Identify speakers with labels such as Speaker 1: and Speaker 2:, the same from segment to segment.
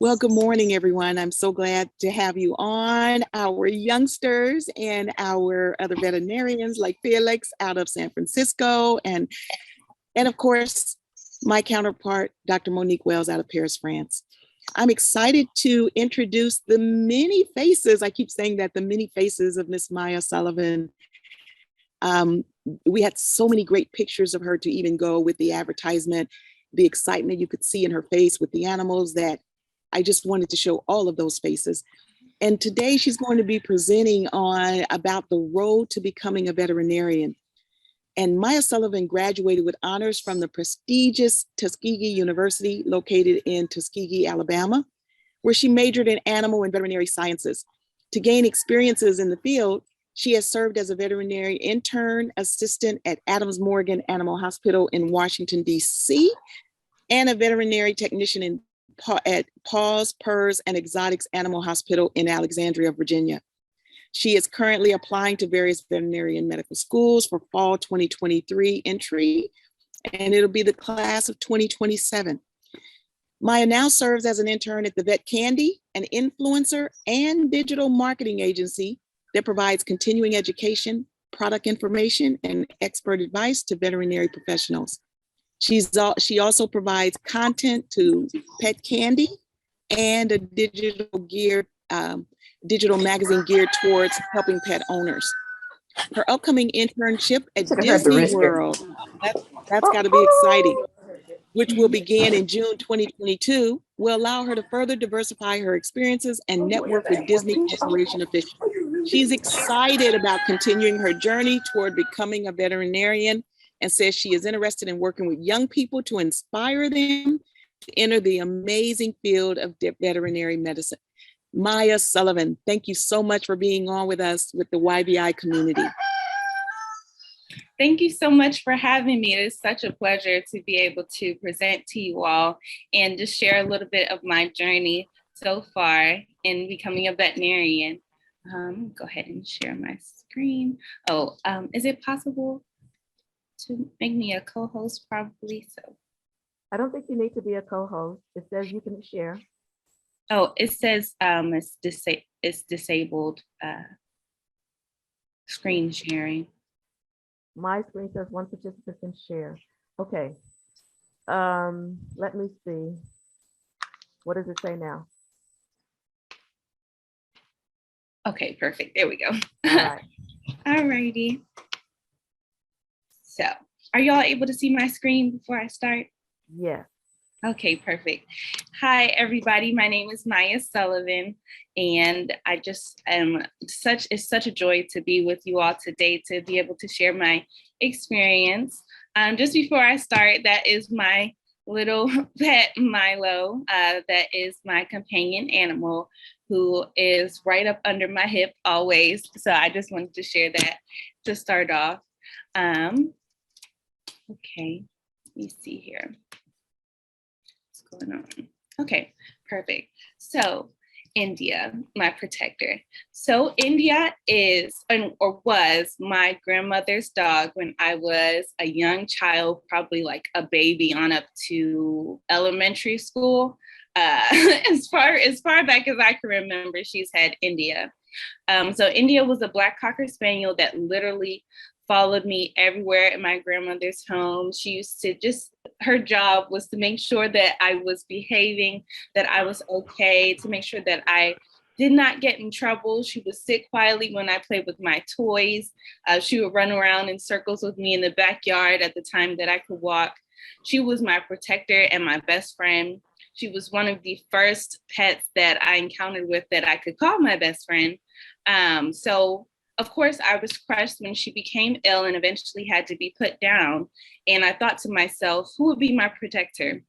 Speaker 1: Well, good morning, everyone. I'm so glad to have you on. Our youngsters and our other veterinarians like Felix out of San Francisco, and of course, my counterpart, Dr. Monique Wells out of Paris, France. I'm excited to introduce the many faces. I keep saying that the many faces of Miss Maya Sullivan. We had so many great pictures of her to even go with the advertisement, the excitement you could see in her face with the animals that I just wanted to show all of those faces. And today she's going to be presenting on about the road to becoming a veterinarian. And Maya Sullivan graduated with honors from the prestigious Tuskegee University located in Tuskegee, Alabama, where she majored in animal and veterinary sciences. To gain experiences in the field, she has served as a veterinary intern assistant at Adams Morgan Animal Hospital in Washington, D.C., and a veterinary technician at Paws, Purrs, and Exotics Animal Hospital in Alexandria, Virginia. She is currently applying to various veterinarian medical schools for fall 2023 entry, and it'll be the class of 2027. Maya now serves as an intern at the Vet Candy, an influencer and digital marketing agency that provides continuing education, product information, and expert advice to veterinary professionals. She also provides content to Pet Candy and a digital magazine geared towards helping pet owners. Her upcoming internship at Disney World, that's got to be exciting, which will begin in June 2022, will allow her to further diversify her experiences and network with Disney Corporation officials. She's excited about continuing her journey toward becoming a veterinarian and says she is interested in working with young people to inspire them to enter the amazing field of veterinary medicine. Maya Sullivan, thank you so much for being on with us with the YVI community.
Speaker 2: Thank you so much for having me. It is such a pleasure to be able to present to you all and just share a little bit of my journey so far in becoming a veterinarian. Go ahead and share my screen. Is it possible to make me a co-host? Probably so.
Speaker 3: I don't think you need to be a co-host. It says you can share.
Speaker 2: Oh, it says it's disabled screen sharing.
Speaker 3: My screen says one participant can share. Okay. Let me see. What does it say now?
Speaker 2: Okay, perfect. There we go.
Speaker 3: All right.
Speaker 2: All righty. So, are y'all able to see my screen before I start?
Speaker 3: Yes.
Speaker 2: Okay, perfect. Hi, everybody. My name is Maya Sullivan, and I just it's such a joy to be with you all today to be able to share my experience. Just before I start, that is my little pet Milo. That is my companion animal who is right up under my hip always. So I just wanted to share that to start off. Okay, let me see here. What's going on? Okay, perfect. So India, my protector. So India is or was my grandmother's dog when I was a young child, probably like a baby on up to elementary school. As far back as I can remember, she's had India. So India was a black cocker spaniel that literally followed me everywhere in my grandmother's home. She used to her job was to make sure that I was behaving, that I was okay, to make sure that I did not get in trouble. She would sit quietly when I played with my toys. She would run around in circles with me in the backyard at the time that I could walk. She was my protector and my best friend. She was one of the first pets that I encountered with that I could call my best friend. So of course, I was crushed when she became ill and eventually had to be put down. And I thought to myself, who would be my protector?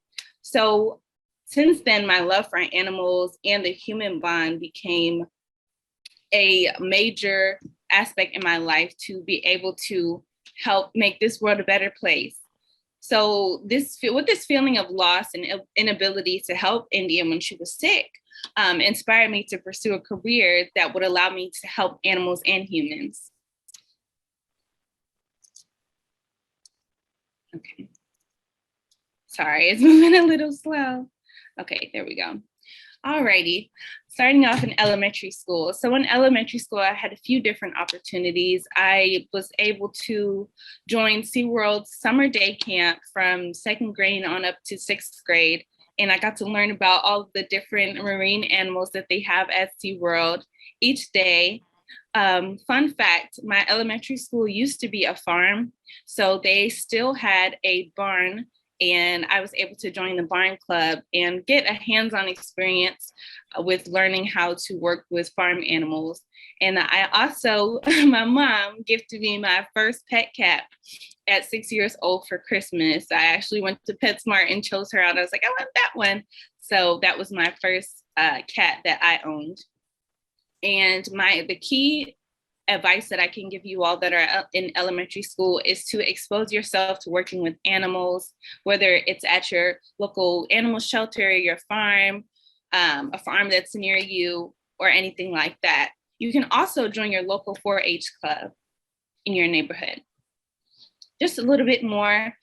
Speaker 2: So since then, my love for animals and the human bond became a major aspect in my life to be able to help make this world a better place. So with this feeling of loss and inability to help India when she was sick, inspired me to pursue a career that would allow me to help animals and humans. Okay. Sorry, it's moving a little slow. Okay, there we go. Alrighty, starting off in elementary school. So in elementary school, I had a few different opportunities. I was able to join SeaWorld's summer day camp from 2nd grade on up to 6th grade. And I got to learn about all of the different marine animals that they have at SeaWorld each day. Fun fact, my elementary school used to be a farm, so they still had a barn, and I was able to join the barn club and get a hands-on experience with learning how to work with farm animals. And I also, my mom gifted me my first pet cat at 6 years old for Christmas. I actually went to PetSmart and chose her out. I was like, I want that one. So that was my first cat that I owned. And the key advice that I can give you all that are in elementary school is to expose yourself to working with animals, whether it's at your local animal shelter, your farm, a farm that's near you, or anything like that. You can also join your local 4-H club in your neighborhood. Just a little bit more,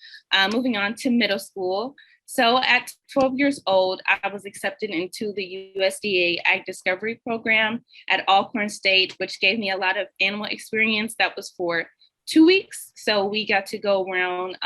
Speaker 2: moving on to middle school. So at 12 years old, I was accepted into the USDA Ag Discovery Program at Alcorn State, which gave me a lot of animal experience. That was for 2 weeks. So we got to go around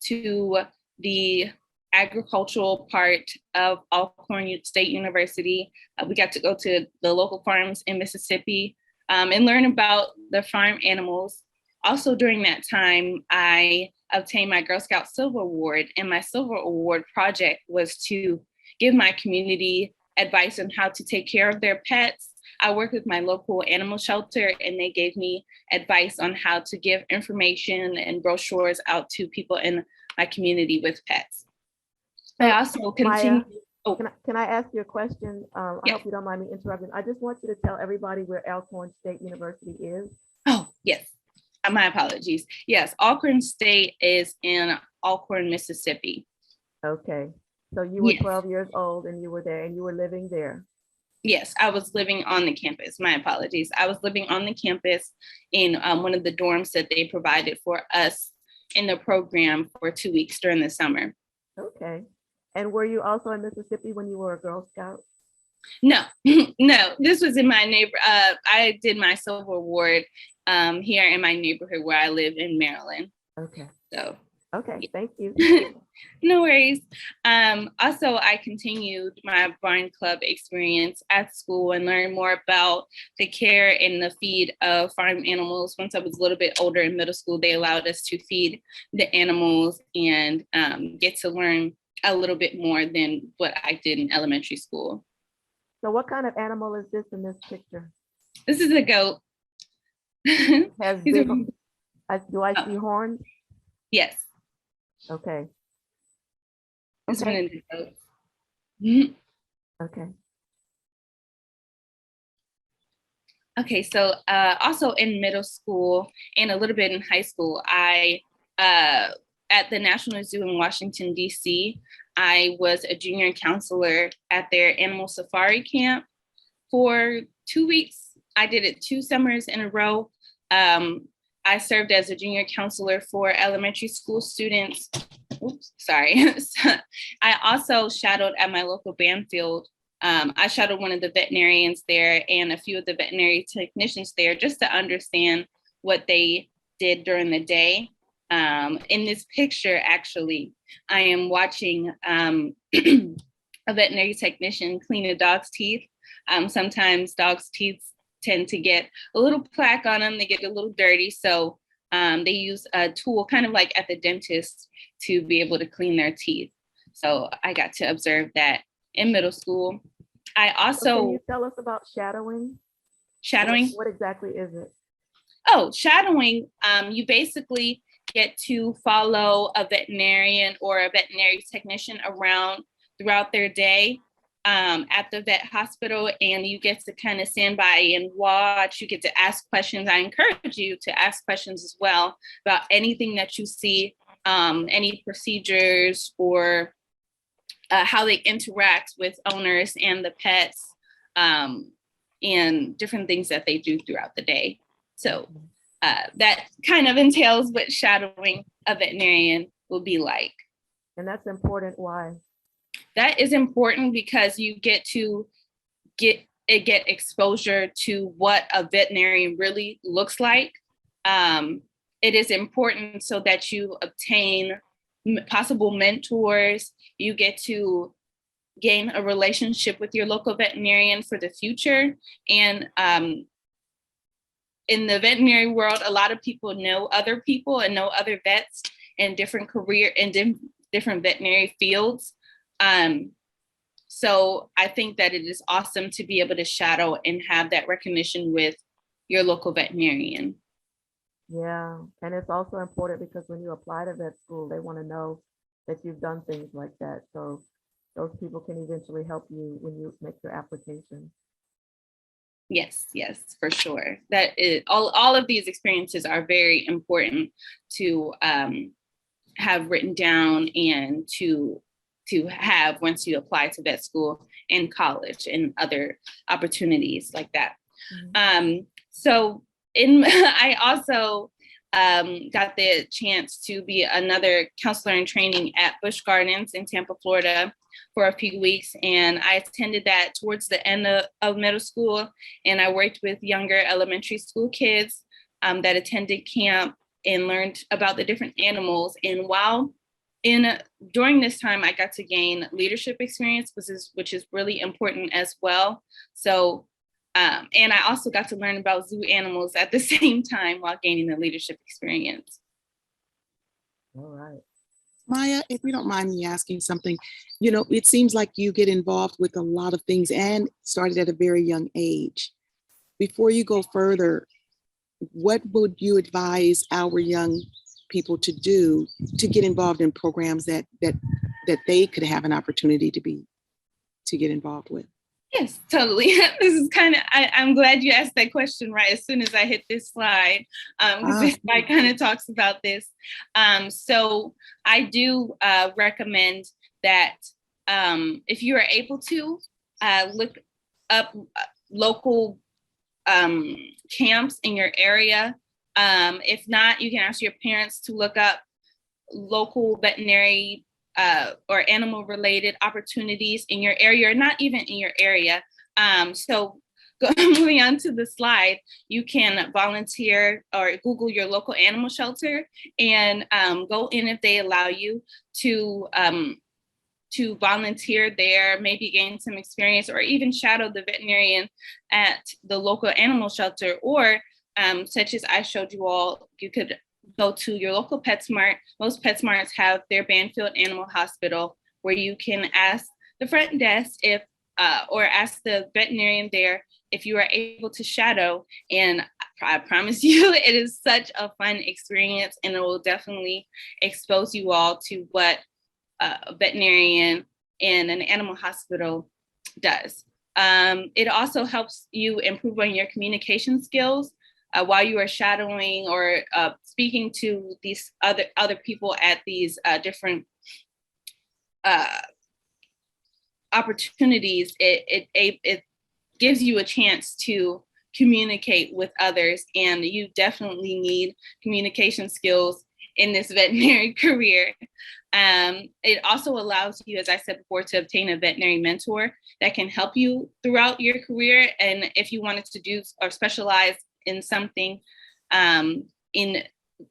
Speaker 2: to the agricultural part of Alcorn State University. We got to go to the local farms in Mississippi and learn about the farm animals. Also during that time, I obtained my Girl Scout Silver Award, and my Silver Award project was to give my community advice on how to take care of their pets. I worked with my local animal shelter, and they gave me advice on how to give information and brochures out to people in my community with pets. I also continue.
Speaker 3: Maya, can I ask you a question? I
Speaker 2: Yes.
Speaker 3: hope you don't mind me interrupting. I just want you to tell everybody where Alcorn State University is.
Speaker 2: Oh, yes. My apologies. Yes, Alcorn State is in Alcorn, Mississippi.
Speaker 3: Okay. So you were
Speaker 2: Yes.
Speaker 3: 12 years old and you were there and you were living there.
Speaker 2: Yes, I was living on the campus. My apologies. I was living on the campus in one of the dorms that they provided for us in the program for 2 weeks during the summer.
Speaker 3: Okay. And were you also in Mississippi when you were a Girl Scout?
Speaker 2: No, no, this was in my neighbor. I did my Silver Award here in my neighborhood where I live in Maryland.
Speaker 3: Okay.
Speaker 2: So,
Speaker 3: Okay, thank you.
Speaker 2: no worries. Also, I continued my barn club experience at school and learned more about the care and the feed of farm animals. Once I was a little bit older in middle school, they allowed us to feed the animals and get to learn a little bit more than what I did in elementary school.
Speaker 3: So what kind of animal is this in this picture?
Speaker 2: This is a goat.
Speaker 3: Has
Speaker 2: He's a-
Speaker 3: big, do I see horns?
Speaker 2: yes,
Speaker 3: Okay,
Speaker 2: this one
Speaker 3: Okay.
Speaker 2: is a goat. Mhm.
Speaker 3: okay.
Speaker 2: Okay, so also in middle school and a little bit in high school, I at the National Zoo in Washington, D.C., I was a junior counselor at their animal safari camp for 2 weeks. I did it 2 summers in a row. I served as a junior counselor for elementary school students. Oops, sorry. I also shadowed at my local band field. I shadowed one of the veterinarians there and a few of the veterinary technicians there just to understand what they did during the day. In this picture, actually, I am watching a veterinary technician clean a dog's teeth. Sometimes dogs' teeth tend to get a little plaque on them. They get a little dirty. So they use a tool kind of like at the dentist to be able to clean their teeth. So I got to observe that in middle school. I
Speaker 3: So
Speaker 2: also,
Speaker 3: can you tell us about shadowing?
Speaker 2: shadowing.
Speaker 3: What exactly is it?
Speaker 2: Oh, shadowing, you basically get to follow a veterinarian or a veterinary technician around throughout their day at the vet hospital, and you get to kind of stand by and watch. You get to ask questions. I encourage you to ask questions as well about anything that you see, any procedures or how they interact with owners and the pets, and different things that they do throughout the day. So that kind of entails what shadowing a veterinarian will be like.
Speaker 3: And that's important. Why?
Speaker 2: that is important because you get to get exposure to what a veterinarian really looks like. It is important so that you obtain possible mentors. You get to gain a relationship with your local veterinarian for the future. And in the veterinary world, a lot of people know other people and know other vets in different different veterinary fields. So I think that it is awesome to be able to shadow and have that recognition with your local veterinarian.
Speaker 3: Yeah, and it's also important because when you apply to vet school, they want to know that you've done things like that. So those people can eventually help you when you make your application.
Speaker 2: Yes, for sure. That is all of these experiences are very important to have written down and to have once you apply to vet school and college and other opportunities like that. Mm-hmm. So I also got the chance to be another counselor in training at Busch Gardens in Tampa, Florida for a few weeks. And I attended that towards the end of middle school. And I worked with younger elementary school kids that attended camp and learned about the different animals. And during this time, I got to gain leadership experience, which is really important as well. So, and I also got to learn about zoo animals at the same time while gaining the leadership experience.
Speaker 3: All right.
Speaker 1: Maya, if you don't mind me asking something, it seems like you get involved with a lot of things and started at a very young age. Before you go further, what would you advise our young people to do to get involved in programs that they could have an opportunity to get involved with?
Speaker 2: Yes, totally. This is I'm glad you asked that question right as soon as I hit this slide, because this slide kind of talks about this. So I do recommend that if you are able to look up local camps in your area. If not, you can ask your parents to look up local veterinary or animal related opportunities in your area, or not even in your area. So moving on to the slide, you can volunteer or Google your local animal shelter and go in if they allow you to volunteer there, maybe gain some experience, or even shadow the veterinarian at the local animal shelter, or such as I showed you all, you could go to your local PetSmart. Most PetSmarts have their Banfield Animal Hospital, where you can ask the front desk or ask the veterinarian there if you are able to shadow. And I promise you, it is such a fun experience, and it will definitely expose you all to what a veterinarian in an animal hospital does. It also helps you improve on your communication skills while you are shadowing or speaking to these other people at these different opportunities. It gives you a chance to communicate with others, and you definitely need communication skills in this veterinary career. It also allows you, as I said before, to obtain a veterinary mentor that can help you throughout your career. And if you wanted to do or specialize in something in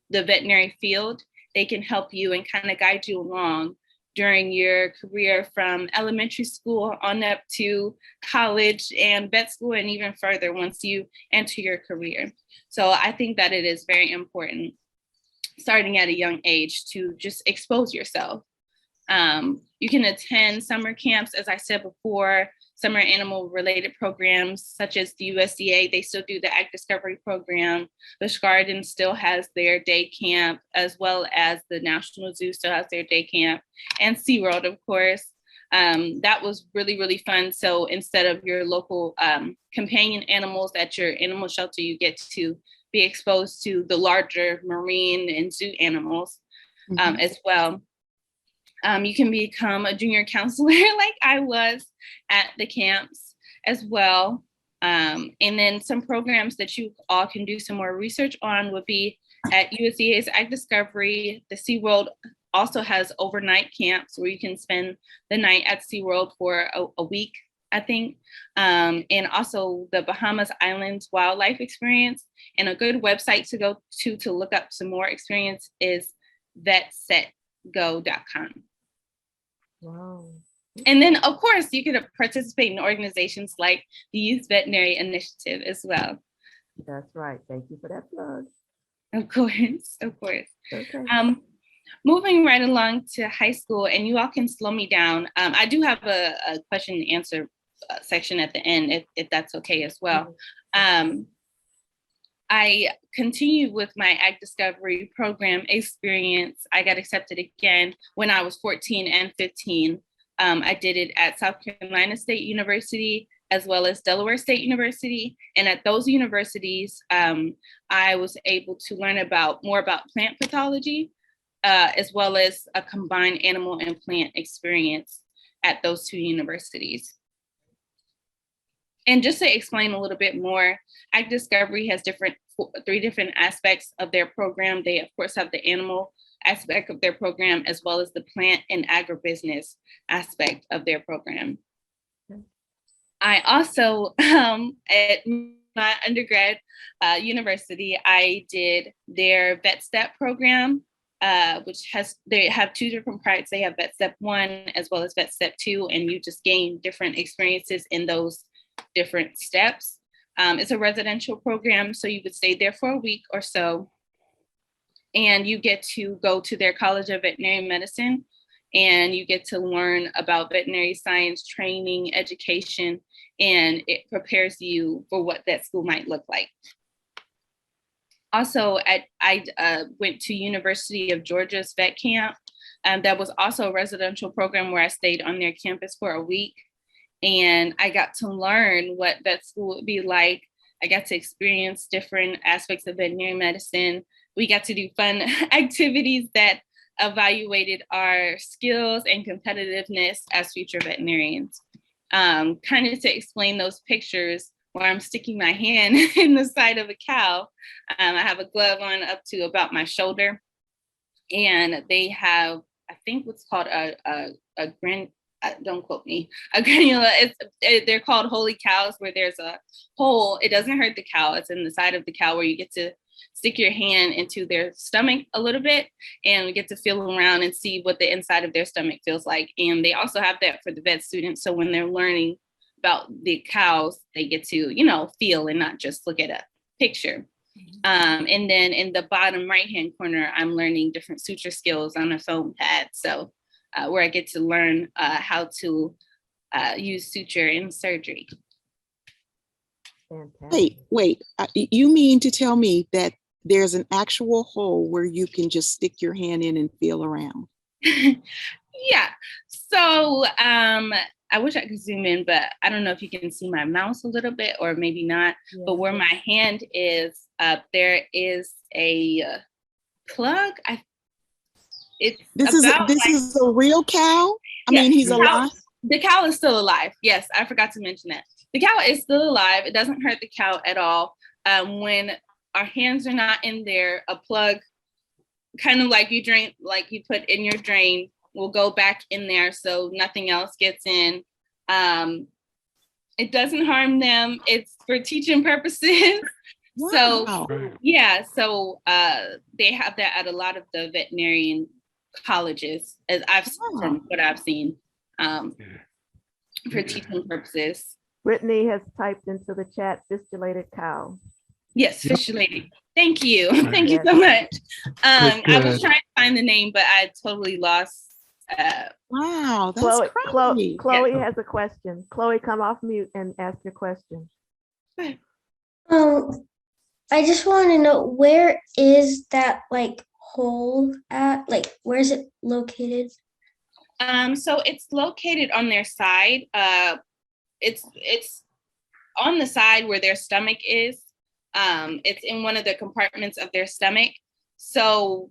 Speaker 2: the veterinary field, they can help you and kind of guide you along during your career from elementary school on up to college and vet school, and even further once you enter your career. So I think that it is very important, starting at a young age, to just expose yourself. You can attend summer camps, as I said before, summer animal related programs such as the USDA. They still do the Ag Discovery program. Busch Gardens still has their day camp, as well as the National Zoo still has their day camp, and SeaWorld, of course. That was really, really fun. So instead of your local companion animals at your animal shelter, you get to be exposed to the larger marine and zoo animals as well. You can become a junior counselor like I was at the camps as well. And then some programs that you all can do some more research on would be at USDA's Ag Discovery, the SeaWorld also has overnight camps where you can spend the night at SeaWorld for a week, I think. And also the Bahamas Islands Wildlife Experience. And a good website to go to look up some more experience is vetsetgo.com.
Speaker 3: Wow.
Speaker 2: And then, of course, you can participate in organizations like the Youth Veterinary Initiative as well.
Speaker 3: That's right. Thank you for that plug.
Speaker 2: Of course, of course.
Speaker 3: Okay.
Speaker 2: Moving right along to high school, and you all can slow me down. I do have a question and answer section at the end, if that's okay as well. I continued with my Ag Discovery program experience. I got accepted again when I was 14 and 15. I did it at South Carolina State University, as well as Delaware State University. And at those universities, I was able to learn more about plant pathology, as well as a combined animal and plant experience at those two universities. And just to explain a little bit more, Ag Discovery has three different aspects of their program. They, of course, have the animal aspect of their program, as well as the plant and agribusiness aspect of their program. I also, at my undergrad university, I did their Vet Step program, they have two different parts. They have Vet Step 1 as well as Vet Step 2, and you just gain different experiences in those different steps. It's a residential program, so you would stay there for a week or so, and you get to go to their College of Veterinary Medicine, and you get to learn about veterinary science training, education, and it prepares you for what that school might look like. Also, I went to University of Georgia's vet camp. That was also a residential program where I stayed on their campus for a week. And I got to learn what vet school would be like. I got to experience different aspects of veterinary medicine. We got to do fun activities that evaluated our skills and competitiveness as future veterinarians. Kind of to explain those pictures where I'm sticking my hand in the side of a cow. I have a glove on up to about my shoulder, and they have, I think, what's called don't quote me, a granula. They're called holy cows, where there's a hole. It doesn't hurt the cow. It's in the side of the cow where you get to stick your hand into their stomach a little bit, and we get to feel around and see what the inside of their stomach feels like. And they also have that for the vet students. So when they're learning about the cows, they get to, feel and not just look at a picture. And then in the bottom right-hand corner, I'm learning different suture skills on a foam pad. So where I get to learn how to use suture in surgery.
Speaker 3: Fantastic.
Speaker 1: Wait, you mean to tell me that there's an actual hole where you can just stick your hand in and feel around?
Speaker 2: Yeah. So I wish I could zoom in, but I don't know if you can see my mouse a little bit or maybe not. Yeah. But where my hand is, there is a plug.
Speaker 1: This is a real cow? I mean, he's alive?
Speaker 2: The cow is still alive. Yes, I forgot to mention that. The cow is still alive. It doesn't hurt the cow at all. When our hands are not in there, a plug, kind of like you put in your drain, will go back in there so nothing else gets in. It doesn't harm them. It's for teaching purposes. Wow. So yeah, so they have that at a lot of the veterinarian colleges, as from what I've seen, for teaching purposes.
Speaker 3: Brittany has typed into the chat, fistulated cow.
Speaker 2: Yes, fistulated. Thank you. Thank you so much. I was trying to find the name, but I totally lost.
Speaker 1: Wow, that's crazy.
Speaker 3: Chloe has a question. Chloe, come off mute and ask your question.
Speaker 4: I just want to know, where is that hole at? Where is it located?
Speaker 2: So it's located on their side. It's on the side where their stomach is. It's in one of the compartments of their stomach. So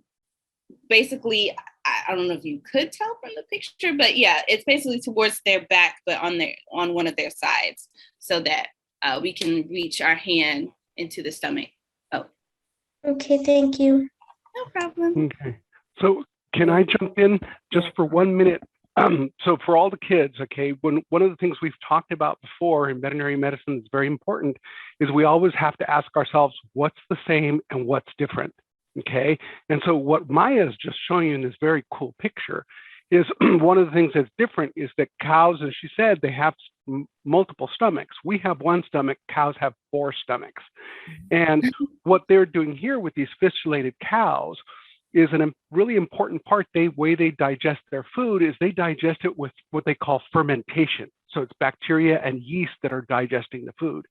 Speaker 2: basically, I don't know if you could tell from the picture, but yeah, it's basically towards their back, but on one of their sides, so that we can reach our hand into the stomach. Oh.
Speaker 4: Okay, thank you.
Speaker 2: No problem.
Speaker 5: Okay. So Can I jump in just for 1 minute? So for all the kids, okay, one of the things we've talked about before in veterinary medicine is very important is we always have to ask ourselves, what's the same and what's different, okay? And so what Maya is just showing you in this very cool picture is one of the things that's different is that cows, as she said, they have multiple stomachs. We have one stomach, cows have 4 stomachs. And what they're doing here with these fistulated cows is a really important part. The way they digest their food is they digest it with what they call fermentation. So it's bacteria and yeast that are digesting the food.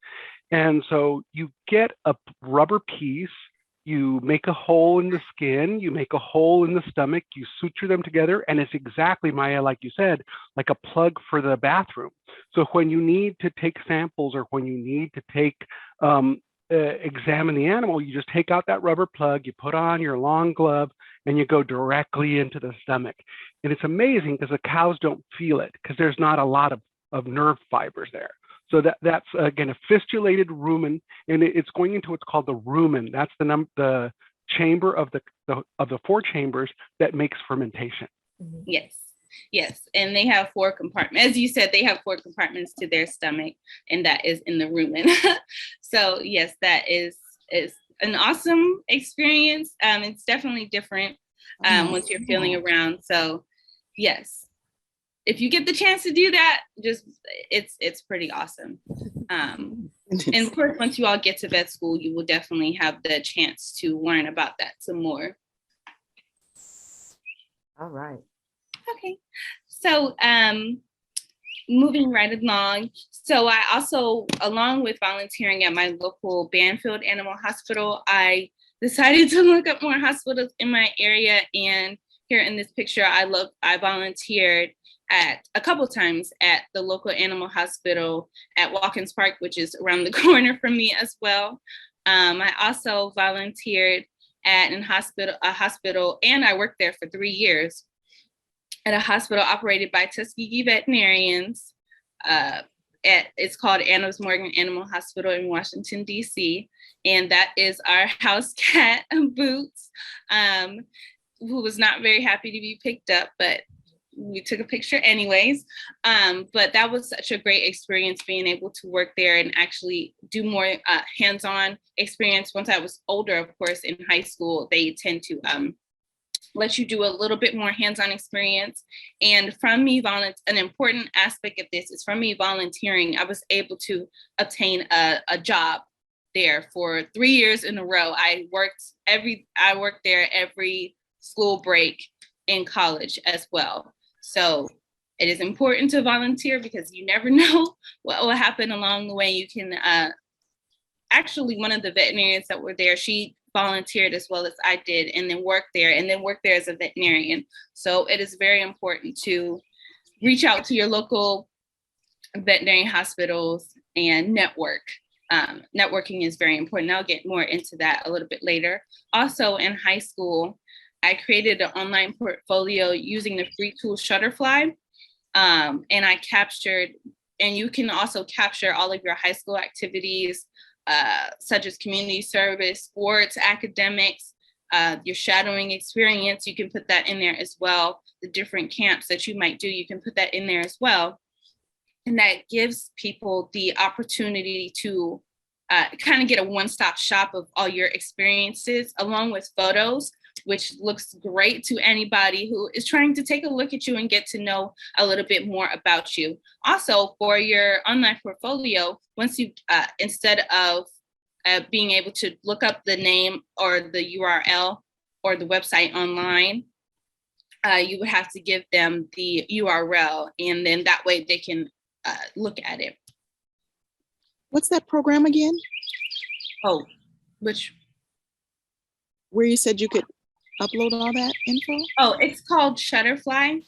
Speaker 5: And so you get a rubber piece, you make a hole in the skin, you make a hole in the stomach, you suture them together, and it's exactly, Maya, like you said, like a plug for the bathroom. So when you need to take samples or when you need to take examine the animal, you just take out that rubber plug, you put on your long glove, and you go directly into the stomach. And it's amazing because the cows don't feel it because there's not a lot of nerve fibers there. So that's again a fistulated rumen, and it's going into what's called the rumen. That's the chamber of the 4 chambers that makes fermentation.
Speaker 2: Yes. Yes, and they have 4 compartments. As you said, they have 4 compartments to their stomach, and that is in the rumen. So yes, that is an awesome experience. It's definitely different once you're feeling around. So yes, if you get the chance to do that, just it's pretty awesome. And of course, once you all get to vet school, you will definitely have the chance to learn about that some more.
Speaker 3: All right.
Speaker 2: Okay, so moving right along. So I also, along with volunteering at my local Banfield Animal Hospital, I decided to look up more hospitals in my area. And here in this picture, I volunteered at a couple times at the local animal hospital at Watkins Park, which is around the corner from me as well. I also volunteered at a hospital, and I worked there for 3 years at a hospital operated by Tuskegee veterinarians. It's called Adams Morgan Animal Hospital in Washington, D.C. And that is our house cat, Boots, who was not very happy to be picked up, but we took a picture anyways. But that was such a great experience being able to work there and actually do more hands-on experience. Once I was older, of course, in high school, they tend to let you do a little bit more hands-on experience. And from me, an important aspect of this is from me volunteering, I was able to obtain a job there for 3 years in a row. I worked there every school break in college as well. So it is important to volunteer because you never know what will happen along the way. You can actually, one of the veterinarians that were there, she volunteered as well as I did, and then worked there as a veterinarian. So it is very important to reach out to your local veterinary hospitals and network. Networking is very important. I'll get more into that a little bit later. Also in high school, I created an online portfolio using the free tool Shutterfly. And I captured, and you can also capture all of your high school activities, such as community service, sports, academics, your shadowing experience. You can put that in there as well. The different camps that you might do, you can put that in there as well. And that gives people the opportunity to kind of get a one-stop shop of all your experiences, along with photos, which looks great to anybody who is trying to take a look at you and get to know a little bit more about you. Also, for your online portfolio, once you, instead of being able to look up the name or the URL or the website online, you would have to give them the URL, and then that way they can look at it.
Speaker 1: What's that program again?
Speaker 2: Oh,
Speaker 1: where you said you could upload all that info?
Speaker 2: Oh, it's called Shutterfly.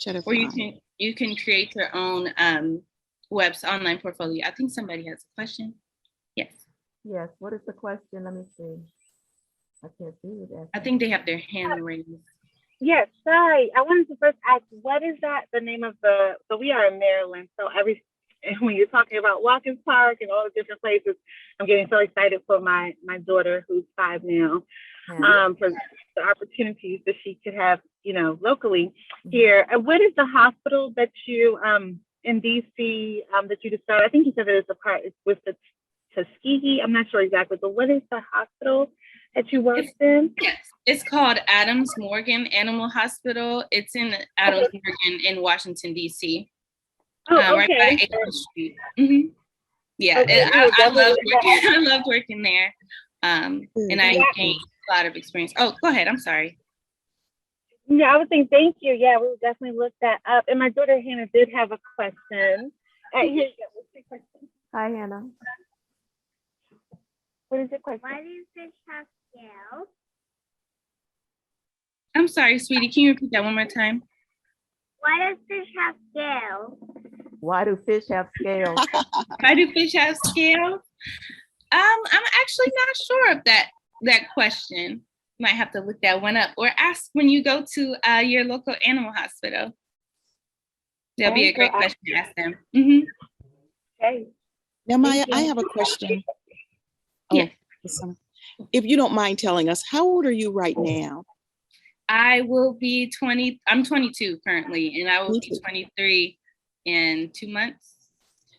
Speaker 1: Shutterfly.
Speaker 2: Where you can create your own online portfolio. I think somebody has a question. Yes.
Speaker 3: Yes. What is the question? Let me see. I can't see it.
Speaker 2: I think they have their hand raised.
Speaker 6: Yes, sorry. I wanted to first ask, what is the name of so we are in Maryland, so when you're talking about Watkins Park and all the different places, I'm getting so excited for my daughter who's 5 now. for the opportunities that she could have, locally here. What is the hospital that you in DC that you described? I think you said that it was the Tuskegee. I'm not sure exactly, but what is the hospital that you worked in?
Speaker 2: Yes, it's called Adams Morgan Animal Hospital. It's in Adams Morgan in Washington, D.C.
Speaker 6: Oh,
Speaker 2: Right by
Speaker 6: okay.
Speaker 2: 8th Street. Mm-hmm. Yeah,
Speaker 6: Okay,
Speaker 2: I loved working. I loved working there, and I
Speaker 1: Thank
Speaker 2: gained a lot of experience. Oh, go ahead. I'm sorry.
Speaker 6: Yeah, I was saying thank you. Yeah, we will definitely look that up. And my daughter Hannah did have a question. Here you go. What's your question?
Speaker 3: Hi, Hannah.
Speaker 6: What is your question?
Speaker 4: Why do fish have scales?
Speaker 2: I'm sorry, sweetie. Can you repeat that one more time?
Speaker 4: Why does fish have scales?
Speaker 3: Why do fish have scales?
Speaker 2: Why do fish have scales? I'm actually not sure of that question. Might have to look that one up or ask when you go to your local animal hospital. That'll be a great question to ask them. Mm-hmm.
Speaker 6: Okay.
Speaker 1: Now, Maya, I have a question.
Speaker 2: Yes.
Speaker 1: Oh, if you don't mind telling us, how old are you right now?
Speaker 2: I will be 20. I'm 22 currently, and I will be 23 in 2 months.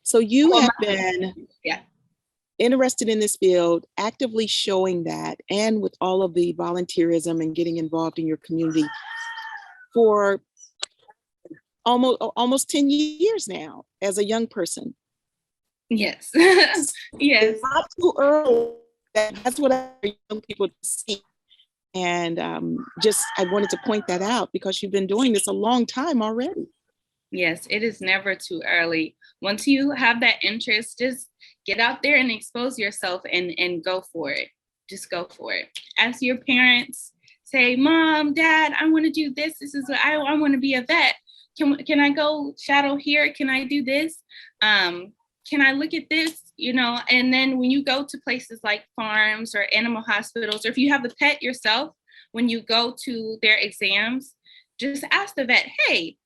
Speaker 1: So you have been
Speaker 2: Yeah.
Speaker 1: interested in this field, actively showing that, and with all of the volunteerism and getting involved in your community for almost 10 years now as a young person.
Speaker 2: Yes. Yes.
Speaker 1: It's not too early. That's what I want young people to see. And I wanted to point that out because you've been doing this a long time already.
Speaker 2: Yes, it is never too early. Once you have that interest, just get out there and expose yourself and go for it. Just go for it. Ask your parents, say, Mom, Dad, I want to do this. This is what I want to be a vet. Can I go shadow here? Can I do this? Can I look at this? And then when you go to places like farms or animal hospitals, or if you have a pet yourself, when you go to their exams, just ask the vet, hey,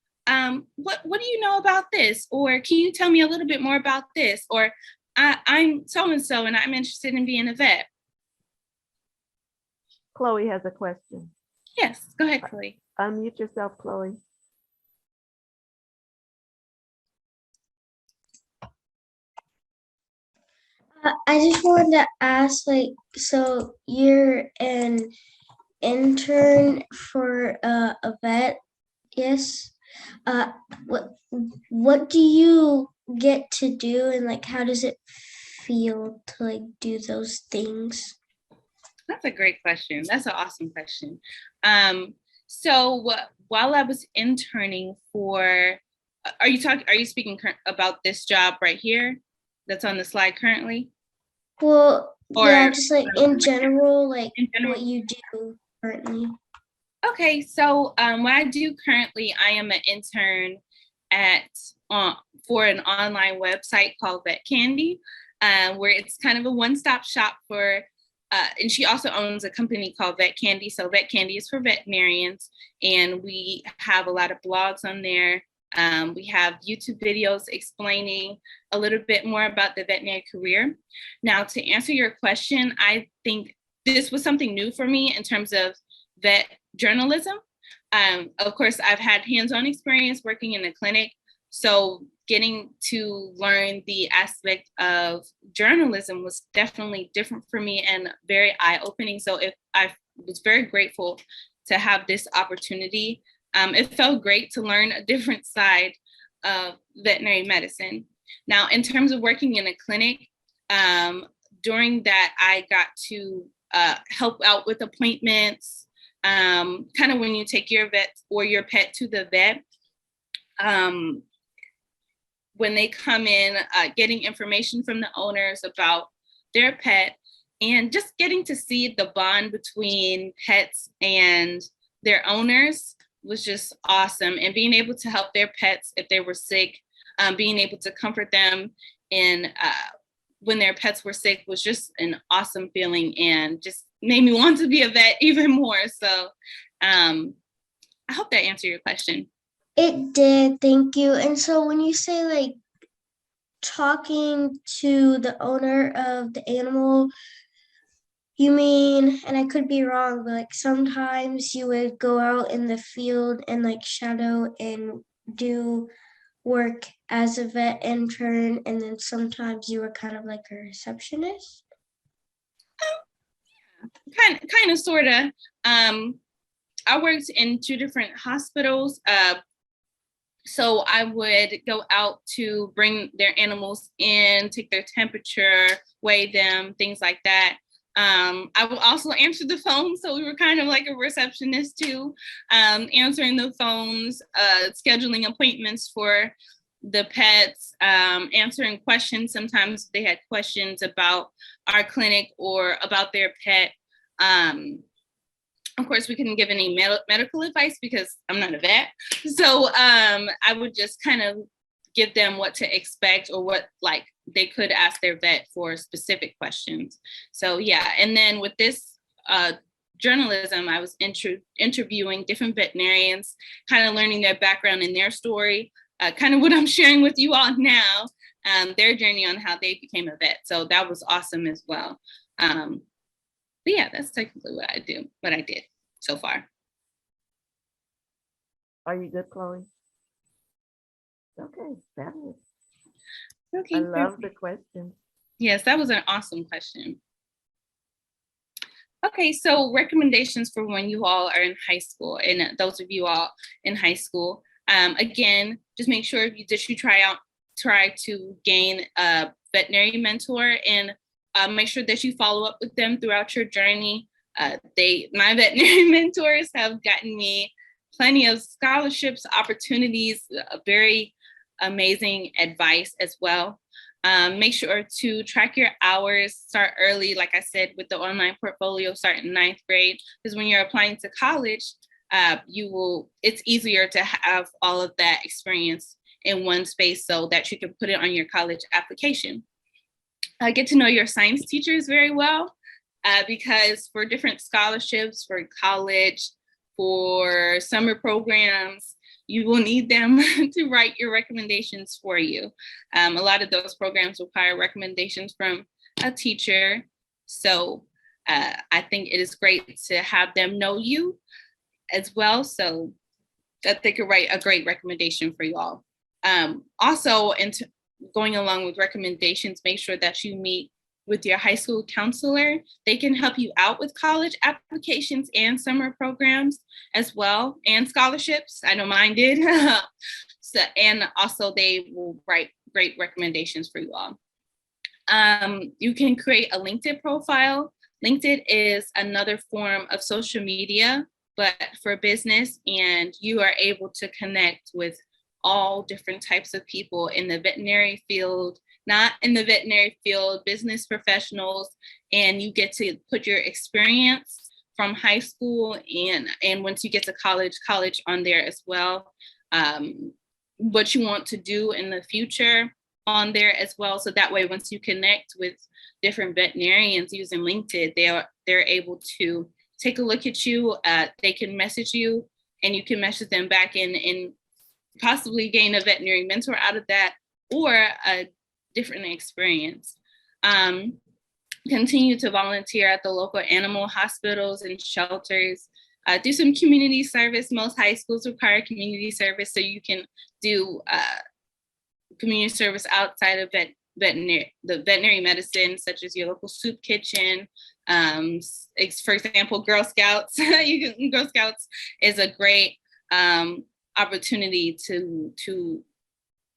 Speaker 2: what do you know about this? Or can you tell me a little bit more about this? Or I'm so-and-so and I'm interested in being a vet.
Speaker 3: Chloe has a question.
Speaker 2: Yes, go ahead, Chloe.
Speaker 3: Unmute yourself, Chloe.
Speaker 4: I just wanted to ask, so you're an intern for a vet, yes? What do you get to do, and how does it feel to do those things?
Speaker 2: That's a great question. That's an awesome question. So while I was interning for, are you speaking about this job right here that's on the slide currently?
Speaker 4: Well,
Speaker 2: Or
Speaker 4: yeah, just in general,
Speaker 2: in general?
Speaker 4: what you do currently.
Speaker 2: Okay, so what I do currently, I am an intern for an online website called Vet Candy, where it's kind of a one-stop shop for, and she also owns a company called Vet Candy. So Vet Candy is for veterinarians, and we have a lot of blogs on there. We have YouTube videos explaining a little bit more about the veterinary career. Now, to answer your question, I think this was something new for me in terms of vet journalism. Of course, I've had hands-on experience working in a clinic, so getting to learn the aspect of journalism was definitely different for me and very eye-opening. So I was very grateful to have this opportunity. It felt great to learn a different side of veterinary medicine. Now, in terms of working in a clinic, during that, I got to help out with appointments, kind of when you take your vet or your pet to the vet, when they come in, getting information from the owners about their pet, and just getting to see the bond between pets and their owners was just awesome. And being able to help their pets if they were sick, being able to comfort them in when their pets were sick was just an awesome feeling and just made me want to be a vet even more. So I hope that answered your question.
Speaker 4: It did, thank you. And so when you say talking to the owner of the animal, you mean, and I could be wrong, but like sometimes you would go out in the field and like shadow and do work as a vet intern, and then sometimes you were kind of like a receptionist?
Speaker 2: Kind of, sort of. I worked in 2 different hospitals. So I would go out to bring their animals in, take their temperature, weigh them, things like that. I would also answer the phone. So we were kind of like a receptionist too, answering the phones, scheduling appointments for the pets, answering questions. Sometimes they had questions about our clinic or about their pet. Of course, we couldn't give any medical advice because I'm not a vet. So I would just kind of give them what to expect or what like they could ask their vet for specific questions. So yeah, and then with this journalism, I was interviewing different veterinarians, kind of learning their background and their story, kind of what I'm sharing with you all now, their journey on how they became a vet. So that was awesome as well. But yeah, that's technically what I did so far.
Speaker 3: Are you good, Chloe? Okay, fabulous.
Speaker 2: Okay,
Speaker 3: I love the question.
Speaker 2: Yes, that was an awesome question. Okay, so recommendations for when you all are in high school, and those of you all in high school, again, just make sure you try to gain a veterinary mentor, and make sure that you follow up with them throughout your journey. My veterinary mentors have gotten me plenty of scholarships, opportunities, very amazing advice as well. Make sure to track your hours, start early. Like I said, with the online portfolio, start in 9th grade, because when you're applying to college, it's easier to have all of that experience in one space so that you can put it on your college application. Get to know your science teachers very well, because for different scholarships, for college, for summer programs, you will need them to write your recommendations for you. A lot of those programs require recommendations from a teacher. So I think it is great to have them know you as well, so that they could write a great recommendation for you all. Also, going along with recommendations, make sure that you meet with your high school counselor. They can help you out with college applications and summer programs as well, and scholarships. I know mine did. So, and also they will write great recommendations for you all. You can create a LinkedIn profile. LinkedIn is another form of social media, but for business, and you are able to connect with all different types of people in the veterinary field, not in the veterinary field, business professionals, and you get to put your experience from high school and once you get to college on there as well. What you want to do in the future on there as well. So that way, once you connect with different veterinarians using LinkedIn, they're able to take a look at you. They can message you and you can message them back and possibly gain a veterinary mentor out of that, or a different experience. Continue to volunteer at the local animal hospitals and shelters. Do some community service. Most high schools require community service, so you can do community service outside of the veterinary medicine, such as your local soup kitchen. For example, Girl Scouts. Girl Scouts is a great opportunity to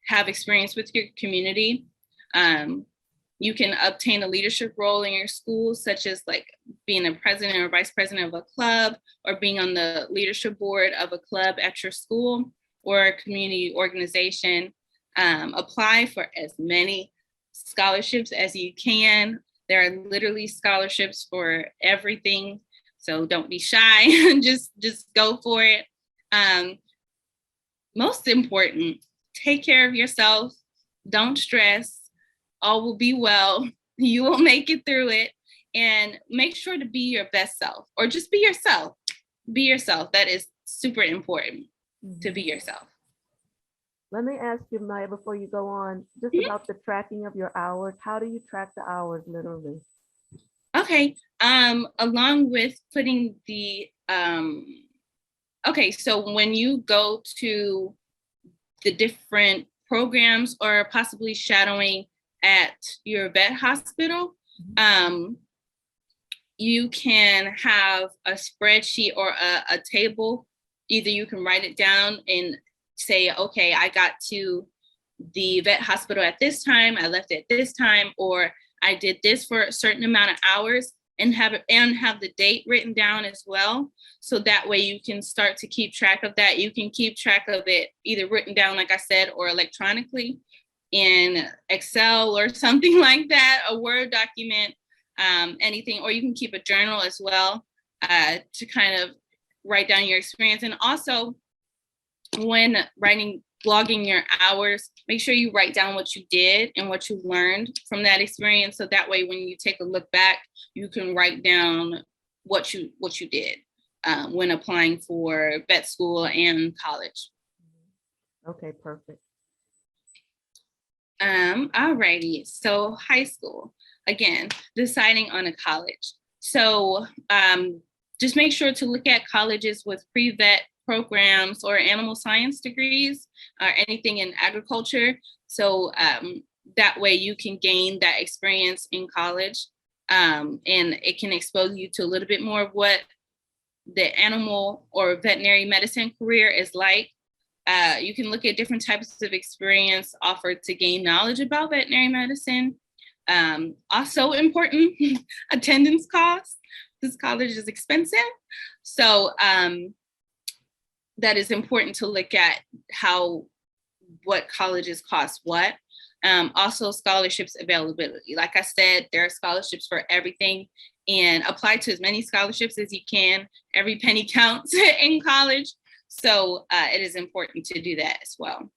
Speaker 2: have experience with your community. You can obtain a leadership role in your school, such as like being a president or vice president of a club, or being on the leadership board of a club at your school or a community organization. Apply for as many scholarships as you can. There are literally scholarships for everything, so don't be shy. just go for it. Most important, take care of yourself. Don't stress. All will be well. You will make it through it. And make sure to be your best self, or just be yourself. Be yourself. That is super important, to be yourself.
Speaker 3: Let me ask you, Maya, before you go on, just about the tracking of your hours. How do you track the hours literally?
Speaker 2: Okay. Along with putting the okay, so when you go to the different programs or possibly shadowing at your vet hospital, you can have a spreadsheet or a table. Either you can write it down and say, okay, I got to the vet hospital at this time, I left at this time, or I did this for a certain amount of hours, and have the date written down as well. So that way you can start to keep track of that. You can keep track of it either written down, like I said, or electronically in Excel or something like that, a Word document, anything, or you can keep a journal as well to kind of write down your experience. And also when blogging your hours, make sure you write down what you did and what you learned from that experience. So that way, when you take a look back, you can write down what you did when applying for vet school and college.
Speaker 3: Okay, perfect.
Speaker 2: Alrighty, so high school, again, deciding on a college. So just make sure to look at colleges with pre-vet programs or animal science degrees or anything in agriculture. So that way you can gain that experience in college, and it can expose you to a little bit more of what the animal or veterinary medicine career is like. You can look at different types of experience offered to gain knowledge about veterinary medicine. Also important, attendance costs. This college is expensive. So that is important to look at what colleges cost what. Also scholarships availability. Like I said, there are scholarships for everything, and apply to as many scholarships as you can. Every penny counts in college. So it is important to do that as well.